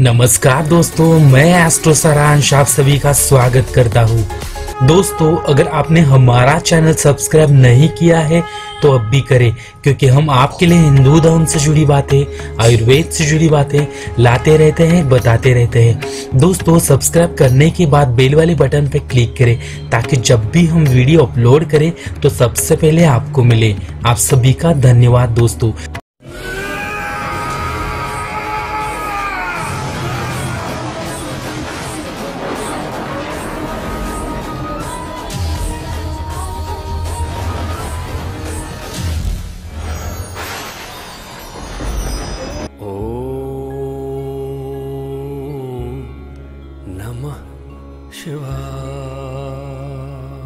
नमस्कार दोस्तों, मैं एस्ट्रो सारांश आप सभी का स्वागत करता हूँ। दोस्तों, अगर आपने हमारा चैनल सब्सक्राइब नहीं किया है तो अब भी करें, क्योंकि हम आपके लिए हिंदू धर्म से जुड़ी बातें, आयुर्वेद से जुड़ी बातें लाते रहते हैं, बताते रहते हैं। दोस्तों, सब्सक्राइब करने के बाद बेल वाले बटन पर क्लिक करें ताकि जब भी हम वीडियो अपलोड करें तो सबसे पहले आपको मिले। आप सभी का धन्यवाद दोस्तों।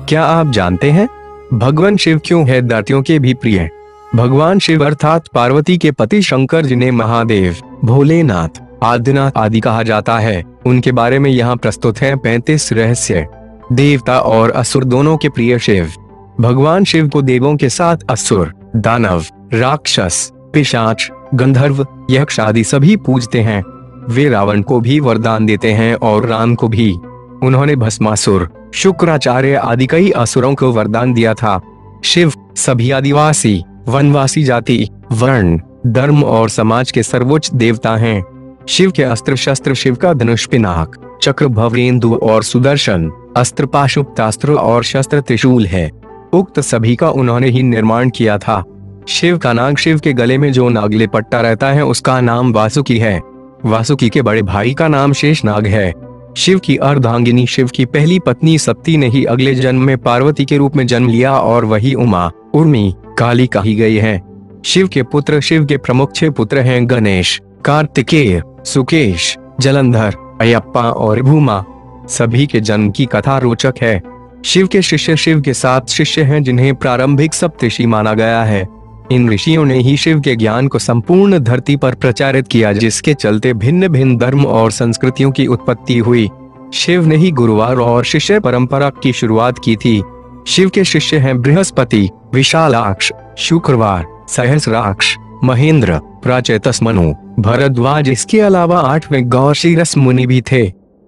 क्या आप जानते हैं भगवान शिव क्यों है दैत्यों के भी प्रिय? भगवान शिव अर्थात पार्वती के पति शंकर जिन्हें महादेव, भोलेनाथ, आदिनाथ आदि कहा जाता है, उनके बारे में यहाँ प्रस्तुत है 35 रहस्य। देवता और असुर दोनों के प्रिय शिव। भगवान शिव को देवों के साथ असुर, दानव, राक्षस, पिशाच, गंधर्व, यक्ष आदि सभी पूजते हैं। वे रावण को भी वरदान देते हैं और राम को भी। उन्होंने भस्मासुर, शुक्राचार्य आदि कई असुरों को वरदान दिया था। शिव सभी आदिवासी, वनवासी जाति, वर्ण, धर्म और समाज के सर्वोच्च देवता हैं। शिव के अस्त्र शस्त्र शिव का धनुष, पिनाक, चक्र, भवरेंदु और सुदर्शन, अस्त्र पाशुपतास्त्र और शस्त्र त्रिशूल है। उक्त सभी का उन्होंने ही निर्माण किया था। शिव का नाग, शिव के गले में जो नागले पट्टा रहता है उसका नाम वासुकी है। वासुकी के बड़े भाई का नाम शेषनाग है। शिव की अर्धांगिनी शिव की पहली पत्नी सती ने ही अगले जन्म में पार्वती के रूप में जन्म लिया और वही उमा, उर्मी, काली कही गई है। शिव के पुत्र, शिव के प्रमुख 6 पुत्र हैं गणेश, कार्तिकेय, सुकेश, जलंधर, अयप्पा और भूमा। सभी के जन्म की कथा रोचक है। शिव के शिष्य, शिव के 7 शिष्य हैं जिन्हें प्रारंभिक सप्तऋषि माना गया है। इन ऋषियों ने ही शिव के ज्ञान को संपूर्ण धरती पर प्रचारित किया, जिसके चलते भिन्न भिन्न धर्म और संस्कृतियों की उत्पत्ति हुई। शिव ने ही गुरुवार और शिष्य परंपरा की शुरुआत की थी। शिव के शिष्य हैं बृहस्पति, विशालाक्ष, शुक्रवार, सहस्राक्ष, महेंद्र, प्राचेतस, मनु, भरद्वाज। इसके अलावा 8वें गौरशिरस मुनि भी थे।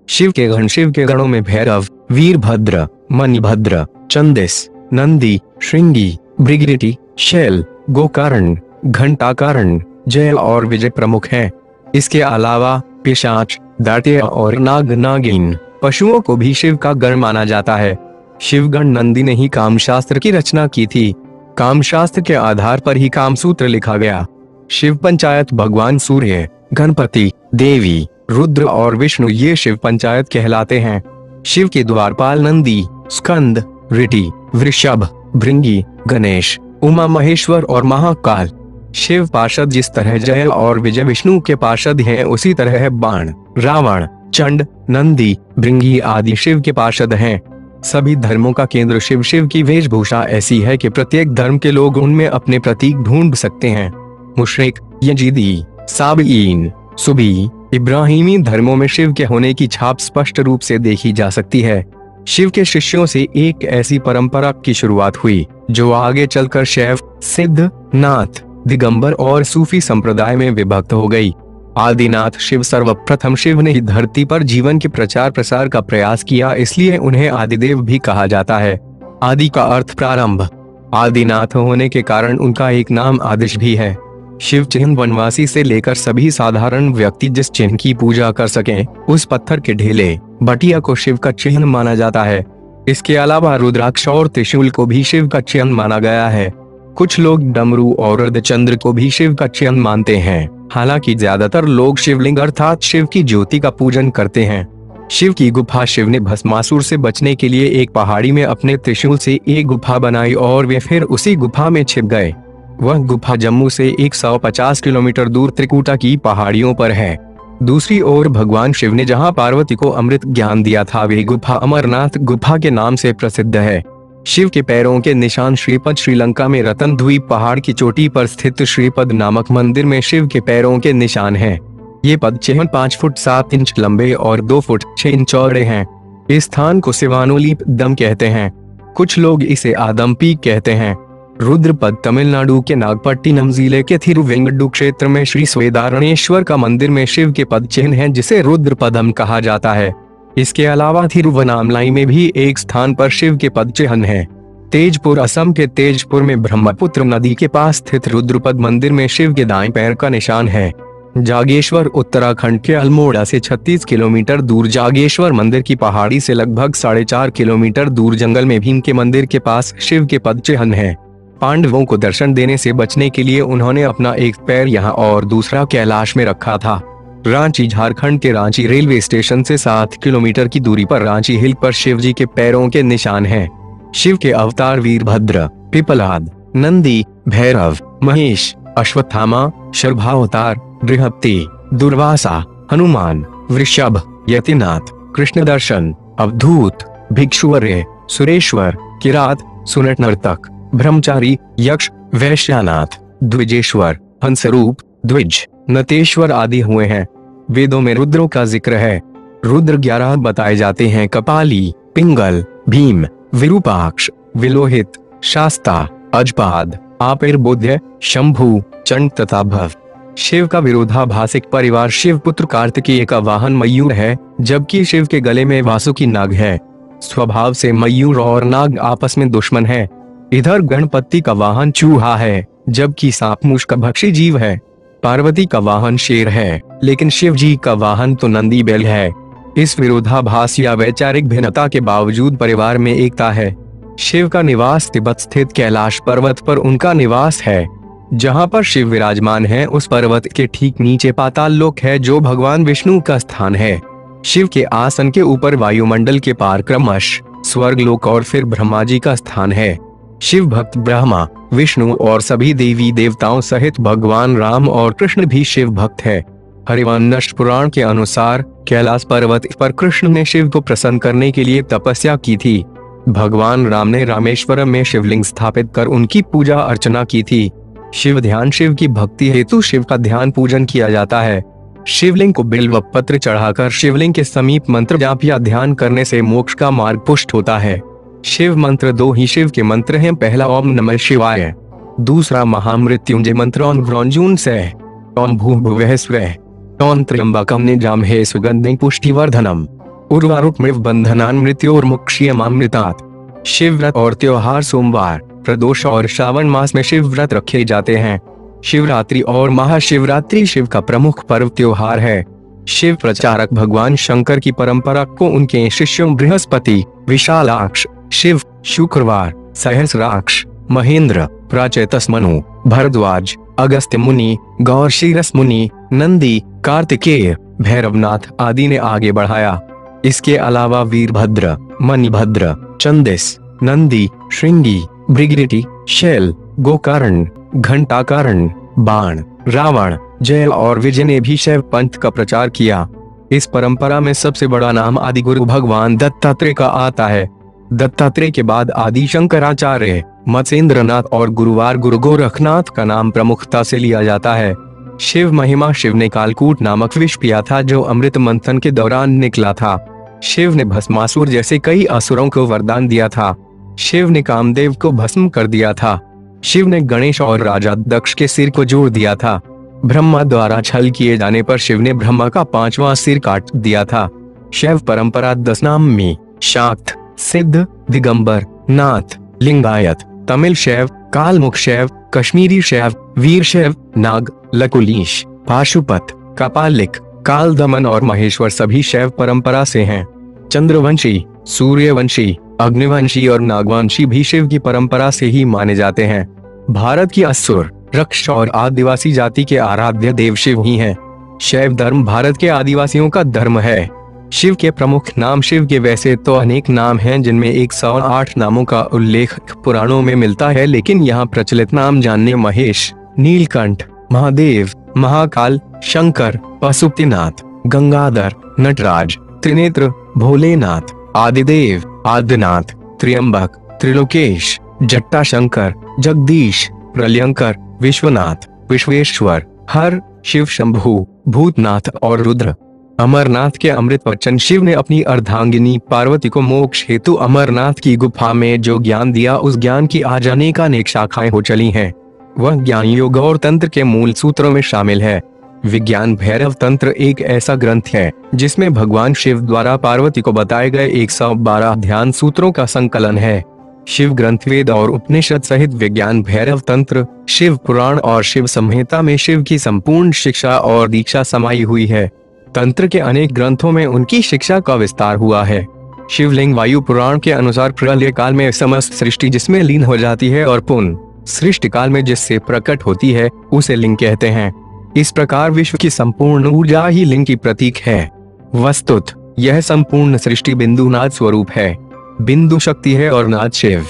शिव के गणों में भैरव, वीरभद्र, मणिभद्र, चंदिस, नंदी, श्रृंगी, भृगुटी, शैल, गोकर्ण, घंटाकर्ण, जय और विजय प्रमुख हैं। इसके अलावा पिशाच, दैत्य और नाग, नागिन, पशुओं को भी शिव का गण माना जाता है। शिवगण नंदी ने ही कामशास्त्र की रचना की थी। कामशास्त्र के आधार पर ही कामसूत्र लिखा गया। शिव पंचायत भगवान सूर्य, गणपति, देवी, रुद्र और विष्णु ये शिव पंचायत कहलाते हैं। शिव के द्वारपाल नंदी, स्कंद, ऋषि, वृषभ, भृंगी, गणेश, उमा महेश्वर और महाकाल। शिव पार्षद जिस तरह जय और विजय विष्णु के पार्षद हैं, उसी तरह बाण, रावण, चंड, नंदी, भृंगी आदि शिव के पार्षद हैं। सभी धर्मों का केंद्र शिव। शिव की वेशभूषा ऐसी है कि प्रत्येक धर्म के लोग उनमें अपने प्रतीक ढूंढ सकते हैं। मुशरिक, यजीदी, साबीन, सुबी, इब्राहिमी धर्मों में शिव के होने की छाप स्पष्ट रूप से देखी जा सकती है। शिव के शिष्यों से एक ऐसी परंपरा की शुरुआत हुई जो आगे चलकर शैव, सिद्ध, नाथ, दिगंबर और सूफी संप्रदाय में विभक्त हो गई। आदिनाथ शिव सर्वप्रथम शिव ने धरती पर जीवन के प्रचार प्रसार का प्रयास किया, इसलिए उन्हें आदिदेव भी कहा जाता है। आदि का अर्थ प्रारंभ। आदिनाथ होने के कारण उनका एक नाम आदिश भी है। शिव चिन्ह वनवासी से लेकर सभी साधारण व्यक्ति जिस चिन्ह की पूजा कर सकें, उस पत्थर के ढेले, बटिया को शिव का चिन्ह माना जाता है। इसके अलावा रुद्राक्ष और त्रिशूल को भी शिव का चिन्ह माना गया है। कुछ लोग डमरू और अर्धचंद्र को भी शिव का चिन्ह मानते हैं। हालांकि ज्यादातर लोग शिवलिंग अर्थात शिव की ज्योति का पूजन करते हैं। शिव की गुफा। शिव ने भस्मासुर से बचने के लिए एक पहाड़ी में अपने त्रिशूल से एक गुफा बनाई और वे फिर उसी गुफा में छिप गए। वह गुफा जम्मू से 150 किलोमीटर दूर त्रिकुटा की पहाड़ियों पर है। दूसरी ओर भगवान शिव ने जहां पार्वती को अमृत ज्ञान दिया था, वे गुफा अमरनाथ गुफा के नाम से प्रसिद्ध है। शिव के पैरों के निशान श्रीपद। श्रीलंका में रतन द्वीप पहाड़ की चोटी पर स्थित श्रीपद नामक मंदिर में शिव के पैरों के निशान हैं। ये पद 5 फुट 7 इंच लंबे और 2 फुट 6 इंच चौड़े हैं। इस स्थान को शिवानुलीप दम कहते हैं। कुछ लोग इसे आदम पीक कहते हैं। रुद्रपद तमिलनाडु के नागपट्टिनम जिले के थिरुवेंगडू क्षेत्र में श्री स्वेदारणेश्वर का मंदिर में शिव के पद चिन्ह है, जिसे रुद्रपदम कहा जाता है। इसके अलावा थिरुवनामलाई में भी एक स्थान पर शिव के पद चिन्ह है। तेजपुर असम के तेजपुर में ब्रह्मपुत्र नदी के पास स्थित रुद्रपद मंदिर में शिव के दाएं पैर का निशान है। जागेश्वर उत्तराखंड के अल्मोड़ा से 36 किलोमीटर दूर जागेश्वर मंदिर की पहाड़ी से लगभग 4.5 किलोमीटर दूर जंगल में भीम के मंदिर के पास शिव के पद चिन्ह है। पांडवों को दर्शन देने से बचने के लिए उन्होंने अपना एक पैर यहाँ और दूसरा कैलाश में रखा था। रांची झारखंड के रांची रेलवे स्टेशन से 7 किलोमीटर की दूरी पर रांची हिल पर शिव जी के पैरों के निशान हैं। शिव के अवतार वीरभद्र, पिपलाद, नंदी, भैरव, महेश, अश्वत्थामा, शर्भावतार, बृहस्पति, दुर्वासा, हनुमान, वृषभ, यतिनाथ, कृष्ण दर्शन, अवधूत, भिक्षुवर्य, सुरेश्वर, किरात, सुनट नर्तक, ब्रह्मचारी, यक्ष, वैश्यानाथ, द्विजेश्वर, हंसरूप, द्विज, नतेश्वर आदि हुए हैं। वेदों में रुद्रों का जिक्र है। रुद्र 11 बताए जाते हैं: कपाली, पिंगल, भीम, विरूपाक्ष, विलोहित, शास्ता, अजपाद, आपेरबोध्य, शंभु, चंड तथा भव। शिव का विरोधाभासिक परिवार शिवपुत्र कार्तिकेय का वाहन मयूर है, जबकि शिव के गले में वासुकी नाग है। स्वभाव से मयूर और नाग आपस में दुश्मन है। इधर गणपति का वाहन चूहा है, जबकि सांप मुष्कभक्षी जीव है। पार्वती का वाहन शेर है, लेकिन शिव जी का वाहन तो नंदी बैल है। इस विरोधाभास या वैचारिक भिन्नता के बावजूद परिवार में एकता है। शिव का निवास तिब्बत स्थित कैलाश पर्वत पर उनका निवास है। जहां पर शिव विराजमान है, उस पर्वत के ठीक नीचे पाताल लोक है, जो भगवान विष्णु का स्थान है। शिव के आसन के ऊपर वायुमंडल के पार क्रमश स्वर्ग लोक और फिर ब्रह्मा जी का स्थान है। शिव भक्त ब्रह्मा, विष्णु और सभी देवी देवताओं सहित भगवान राम और कृष्ण भी शिव भक्त है। हरिवंश पुराण के अनुसार कैलाश पर्वत पर कृष्ण ने शिव को प्रसन्न करने के लिए तपस्या की थी। भगवान राम ने रामेश्वरम में शिवलिंग स्थापित कर उनकी पूजा अर्चना की थी। शिव ध्यान, शिव की भक्ति हेतु शिव का ध्यान पूजन किया जाता है। शिवलिंग को बिल्व पत्र चढ़ाकर शिवलिंग के समीप मंत्र जाप या ध्यान करने से मोक्ष का मार्ग पुष्ट होता है। शिव मंत्र 2 ही शिव के मंत्र हैं। पहला ओम नमः शिवाय, दूसरा महामृत्युंजय मंत्र ओम व्रंजून से, ओम भूर्भुवः स्वः, ओम त्र्यंबकम निजामहे सुगंधिं पुष्टिवर्धनम, उर्वारुकमिव बंधनान् मृत्योर्मुक्षीयमामृतात्। शिव व्रत और त्योहार सोमवार, प्रदोष और श्रावण मास में शिव व्रत रखे जाते हैं। शिवरात्रि और महाशिवरात्रि शिव का प्रमुख पर्व त्योहार है। शिव प्रचारक भगवान शंकर की परंपरा को उनके शिष्यों बृहस्पति, विशालाक्ष, शिव, शुक्रवार, सहस्राक्ष, महेंद्र, प्राचेतस मनु, भरद्वाज, अगस्त्य मुनि, गौरशीरस मुनि, नंदी, कार्तिकेय, भैरवनाथ आदि ने आगे बढ़ाया। इसके अलावा वीरभद्र, मणिभद्र, चंदिस, नंदी, श्रृंगी, भृगृटी, शैल, गोकर्ण, घंटाकर्ण, बाण, रावण, जय और विजय ने भी शैव पंथ का प्रचार किया। इस परंपरा में सबसे बड़ा नाम आदिगुरु भगवान दत्तात्रेय का आता है। दत्तात्रेय के बाद आदि शंकराचार्य, मत्स्येंद्रनाथ और गुरुवार गुरु गोरखनाथ का नाम प्रमुखता से लिया जाता है। शिव महिमा, शिव ने कालकूट नामक विष पिया था जो अमृत मंथन के दौरान निकला था। शिव ने भस्मासुर जैसे कई असुरों को वरदान दिया था। शिव ने कामदेव को भस्म कर दिया था। शिव ने गणेश और राजा दक्ष के सिर को जोड़ दिया था। ब्रह्मा द्वारा छल किए जाने पर शिव ने ब्रह्मा का 5वां सिर काट दिया था। शैव परंपरा 10 नाम में शाक्त, सिद्ध, दिगंबर, नाथ, लिंगायत, तमिल शैव, कालमुख शैव, कश्मीरी शैव, वीर शैव, नाग, लकुलीश, पाशुपत, कपालिक, कालदमन और महेश्वर सभी शैव परंपरा से हैं। चंद्रवंशी, सूर्यवंशी, अग्निवंशी और नागवंशी भी शिव की परंपरा से ही माने जाते हैं। भारत की असुर, रक्ष और आदिवासी जाति के आराध्य देव शिव ही हैं। शैव धर्म भारत के आदिवासियों का धर्म है। शिव के प्रमुख नाम शिव के वैसे तो अनेक नाम हैं, जिनमें 108 नामों का उल्लेख पुराणों में मिलता है, लेकिन यहाँ प्रचलित नाम जानने महेश, नीलकंठ, महादेव, महाकाल, शंकर, पशुपतिनाथ, गंगाधर, नटराज, त्रिनेत्र, भोलेनाथ, आदिदेव, आदिनाथ, त्र्यंबक, त्रिलोकेश, जट्टाशंकर, जगदीश, प्रलयंकर, विश्वनाथ, विश्वेश्वर, हर, शिव शंभु, भूतनाथ और रुद्र अमरनाथ के अमृत वचन। शिव ने अपनी अर्धांगिनी पार्वती को मोक्ष हेतु अमरनाथ की गुफा में जो ज्ञान दिया, उस ज्ञान की आज अनेक अनेक शाखाएं हो चली हैं। वह ज्ञान योग और तंत्र के मूल सूत्रों में शामिल है। विज्ञान भैरव तंत्र एक ऐसा ग्रंथ है जिसमें भगवान शिव द्वारा पार्वती को बताए गए 112 ध्यान सूत्रों का संकलन है। शिव ग्रंथ वेद और उपनिषद सहित विज्ञान भैरव तंत्र, शिव पुराण और शिव संहिता में शिव की संपूर्ण शिक्षा और दीक्षा समाई हुई है। तंत्र के अनेक ग्रंथों में उनकी शिक्षा का विस्तार हुआ है। शिवलिंग वायु पुराण के अनुसार प्रलय काल में समस्त सृष्टि जिसमें लीन हो जाती है और पुनः सृष्टि काल में जिससे प्रकट होती है उसे लिंग कहते हैं। इस प्रकार विश्व की संपूर्ण ऊर्जा ही लिंग की प्रतीक है। वस्तुत यह संपूर्ण सृष्टि बिंदु नाद स्वरूप है। बिंदु शक्ति है और नाद शिव।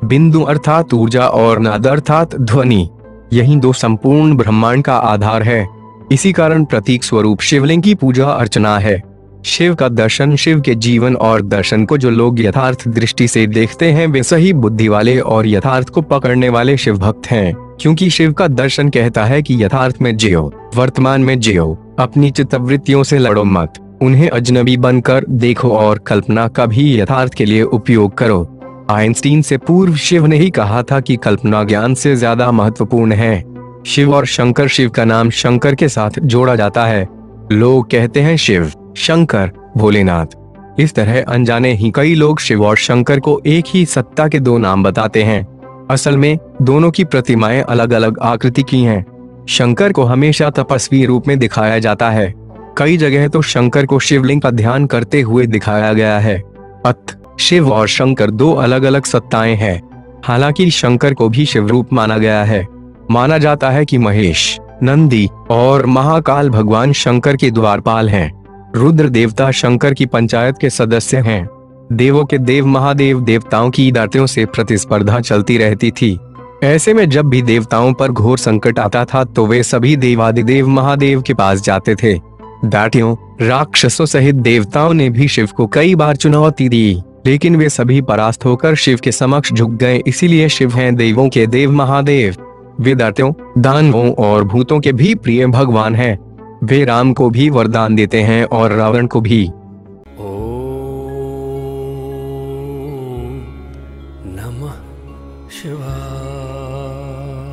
बिंदु अर्थात ऊर्जा और नाद अर्थात ध्वनि, यही दो संपूर्ण ब्रह्मांड का आधार है। इसी कारण प्रतीक स्वरूप शिवलिंग की पूजा अर्चना है। शिव का दर्शन, शिव के जीवन और दर्शन को जो लोग यथार्थ दृष्टि से देखते हैं वे सही बुद्धि वाले और यथार्थ को पकड़ने वाले शिव भक्त हैं। क्योंकि शिव का दर्शन कहता है कि यथार्थ में जियो, वर्तमान में जियो, अपनी चित्तवृत्तियों से लड़ो मत, उन्हें अजनबी बनकर देखो और कल्पना का भी यथार्थ के लिए उपयोग करो। आइंस्टीन से पूर्व शिव ने ही कहा था कि कल्पना ज्ञान से ज्यादा महत्वपूर्ण है। शिव और शंकर, शिव का नाम शंकर के साथ जोड़ा जाता है। लोग कहते हैं शिव, शंकर, भोलेनाथ। इस तरह अनजाने ही कई लोग शिव और शंकर को एक ही सत्ता के दो नाम बताते हैं। असल में दोनों की प्रतिमाएं अलग अलग आकृति की हैं। शंकर को हमेशा तपस्वी रूप में दिखाया जाता है। कई जगह तो शंकर को शिवलिंग का ध्यान करते हुए दिखाया गया है। शिव और शंकर दो अलग अलग सत्ताएं हैं। हालांकि शंकर को भी शिव रूप माना गया है। माना जाता है कि महेश, नंदी और महाकाल भगवान शंकर के द्वारपाल हैं। रुद्र देवता शंकर की पंचायत के सदस्य हैं। देवों के देव महादेव देवताओं की दातियों से प्रतिस्पर्धा चलती रहती थी। ऐसे में जब भी देवताओं पर घोर संकट आता था तो वे सभी देवादिदेव महादेव के पास जाते थे। दातियों, राक्षसों सहित देवताओं ने भी शिव को कई बार चुनौती दी, लेकिन वे सभी परास्त होकर शिव के समक्ष झुक गए। इसीलिए शिव हैं देवों के देव महादेव। वे दातियों, दानवों और भूतों के भी प्रिय भगवान हैं। वे राम को भी वरदान देते हैं और रावण को भी। ओम नमः शिवाय।